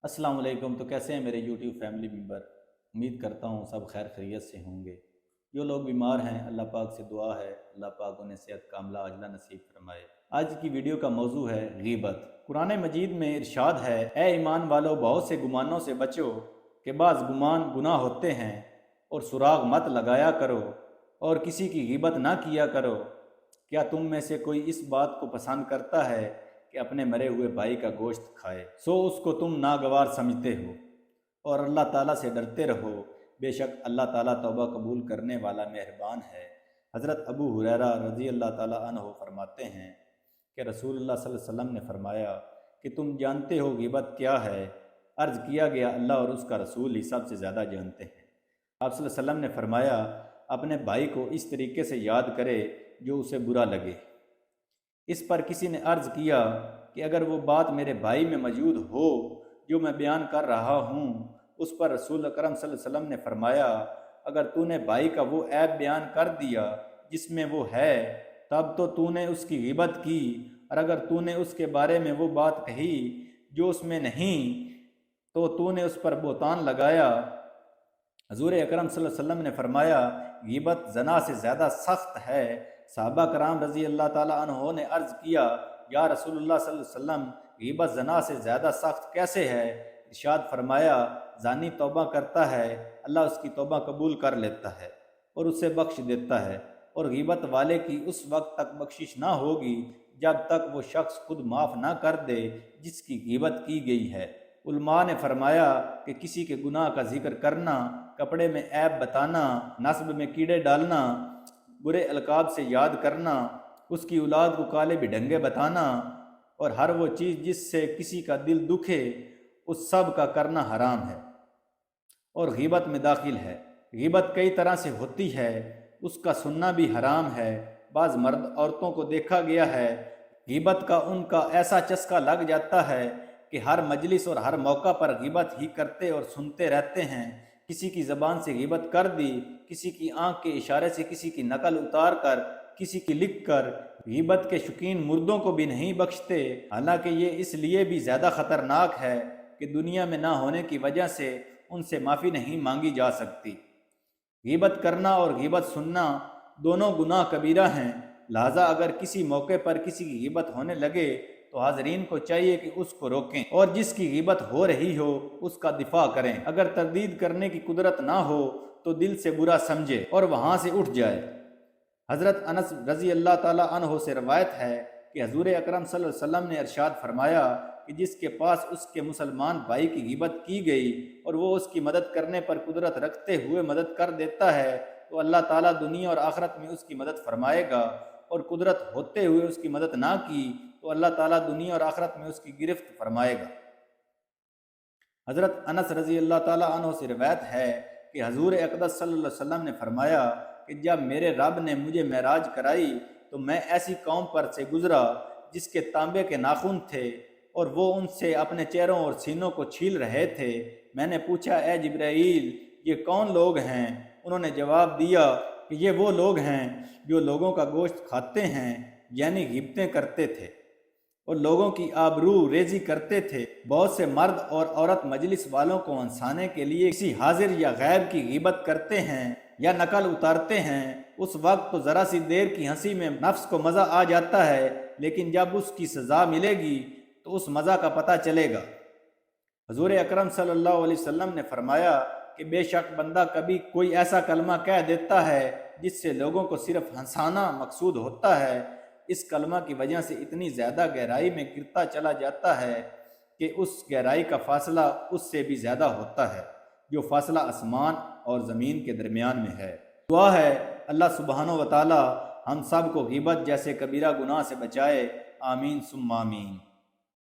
अस्सलाम वालेकुम। तो कैसे हैं मेरे यूट्यूब फैमिली मेम्बर। उम्मीद करता हूँ सब खैर खैरियत से होंगे। जो लोग बीमार हैं अल्लाह पाक से दुआ है अल्लाह पाक उन्हें सेहत कामला अजला नसीब फरमाए। आज की वीडियो का मौजू है गीबत। कुरान मजीद में इरशाद है, ए ईमान वालों, बहुत से गुमानों से बचो कि बाज़ गुमान गुनाह होते हैं, और सुराग मत लगाया करो और किसी की गीबत ना किया करो। क्या तुम में से कोई इस बात को पसंद करता है कि अपने मरे हुए भाई का गोश्त खाए, सो उसको तुम नागवार समझते हो, और अल्लाह ताला से डरते रहो, बेशक अल्लाह ताला तौबा कबूल करने वाला मेहरबान है। हज़रत अबू हुरैरा रज़ी अल्लाह ताला अन्हु फरमाते हैं कि रसूलुल्लाह सल्लल्लाहु अलैहि वसल्लम ने फरमाया कि तुम जानते हो गिबत क्या है? अर्ज़ किया गया, अल्लाह और उसका रसूल ही सबसे ज़्यादा जानते हैं। आप सल्लल्लाहु अलैहि वसल्लम ने फरमाया, अपने भाई को इस तरीके से याद करे जो उसे बुरा लगे। इस पर किसी ने अर्ज़ किया कि अगर वो बात मेरे भाई में मौजूद हो जो मैं बयान कर रहा हूँ। उस पर रसूल अकरम सल्लल्लाहु अलैहि वसल्लम ने फरमाया, अगर तूने भाई का वो ऐब बयान कर दिया जिसमें वो है, तब तो तूने उसकी गिबत की, और अगर तूने उसके बारे में वो बात कही जो उसमें नहीं, तो तूने उस पर बोतान लगाया। हजूर अकरम सल्लल्लाहु अलैहि वसल्लम ने फरमाया, गिबत जना से ज़्यादा सख्त है। सहाबा कराम रज़ी अल्लाह ताला अन्हो ने अर्ज़ किया, या रसूलुल्लाह सल्लल्लाहु अलैहि वसल्लम, गिबत जना से ज़्यादा सख्त कैसे है? इरशाद फरमाया, जानी तौबा करता है, अल्लाह उसकी तौबा कबूल कर लेता है और उसे बख्श देता है, और गिबत वाले की उस वक्त तक बख्शिश ना होगी जब तक वो शख्स खुद माफ़ ना कर दे जिसकी गिबत की गई है। उलमा ने फरमाया कि किसी के गुनाह का जिक्र करना, कपड़े में ऐब बताना, नस्ब में कीड़े डालना, बुरे अलकाब से याद करना, उसकी औलाद को काले भिडंगे बताना, और हर वो चीज़ जिससे किसी का दिल दुखे, उस सब का करना हराम है और गीबत में दाखिल है। गीबत कई तरह से होती है, उसका सुनना भी हराम है। बाज़ मर्द औरतों को देखा गया है, गीबत का उनका ऐसा चस्का लग जाता है कि हर मजलिस और हर मौका पर गीबत ही करते और सुनते रहते हैं। किसी की ज़बान से गीबत कर दी, किसी की आंख के इशारे से किसी की नकल उतार कर, किसी की लिख कर। गीबत के शौकीन मुर्दों को भी नहीं बख्शते, हालांकि ये इसलिए भी ज़्यादा ख़तरनाक है कि दुनिया में ना होने की वजह से उनसे माफ़ी नहीं मांगी जा सकती। गीबत करना और गीबत सुनना दोनों गुनाह कबीरा हैं, लिहाजा अगर किसी मौके पर किसी की गीबत होने लगे तो हाज़रीन को चाहिए कि उसको रोकें, और जिसकी गीबत हो रही हो उसका दिफा करें। अगर तरदीद करने की कुदरत ना हो तो दिल से बुरा समझे और वहाँ से उठ जाए। हज़रत अनस रज़ी अल्लाह ताला अन्हो से रवायत है कि हजूर अकरम सल्लल्लाहु अलैहि वसल्लम ने इरशाद फरमाया कि जिसके पास उसके मुसलमान भाई की गिबत की गई और वो उसकी मदद करने पर कुदरत रखते हुए मदद कर देता है, तो अल्लाह ताला दुनिया और आखिरत में उसकी मदद फरमाएगा, और कुदरत होते हुए उसकी मदद ना की तो अल्लाह ताला दुनिया और आखिरत में उसकी गिरफ्त फरमाएगा। हज़रत अनस रज़ी अल्लाह ताला अन्हो से रवायत है कि हजूर अक़दस सल्लल्लाहु अलैहि वसल्लम ने फरमाया कि जब मेरे रब ने मुझे महराज कराई तो मैं ऐसी कौम पर से गुज़रा जिसके तांबे के नाखून थे, और वो उनसे अपने चेहरों और सीनों को छील रहे थे। मैंने पूछा, ए जिब्राईल, ये कौन लोग हैं? उन्होंने जवाब दिया कि ये वो लोग हैं जो लोगों का गोश्त खाते हैं, यानी गिबतें करते थे और लोगों की आबरू रेजी करते थे। बहुत से मर्द और औरत मजलिस वालों को हंसाने के लिए किसी हाजिर या गैर की गिबत करते हैं या नकल उतारते हैं। उस वक्त तो ज़रा सी देर की हंसी में नफ्स को मज़ा आ जाता है, लेकिन जब उसकी सज़ा मिलेगी तो उस मज़ा का पता चलेगा। हजूर अकरम सल्लल्लाहु अलैहि वसल्लम ने फरमाया कि बेशक बंदा कभी कोई ऐसा कलमा कह देता है जिससे लोगों को सिर्फ हंसाना मकसूद होता है, इस कलमा की वजह से इतनी ज़्यादा गहराई में गिरता चला जाता है कि उस गहराई का फासला उससे भी ज़्यादा होता है जो फासला आसमान और ज़मीन के दरमियान में है। दुआ है अल्लाह सुब्हानो व तआला हम सब को गिबत जैसे कबीरा गुनाह से बचाए। आमीन सुम्मा आमीन।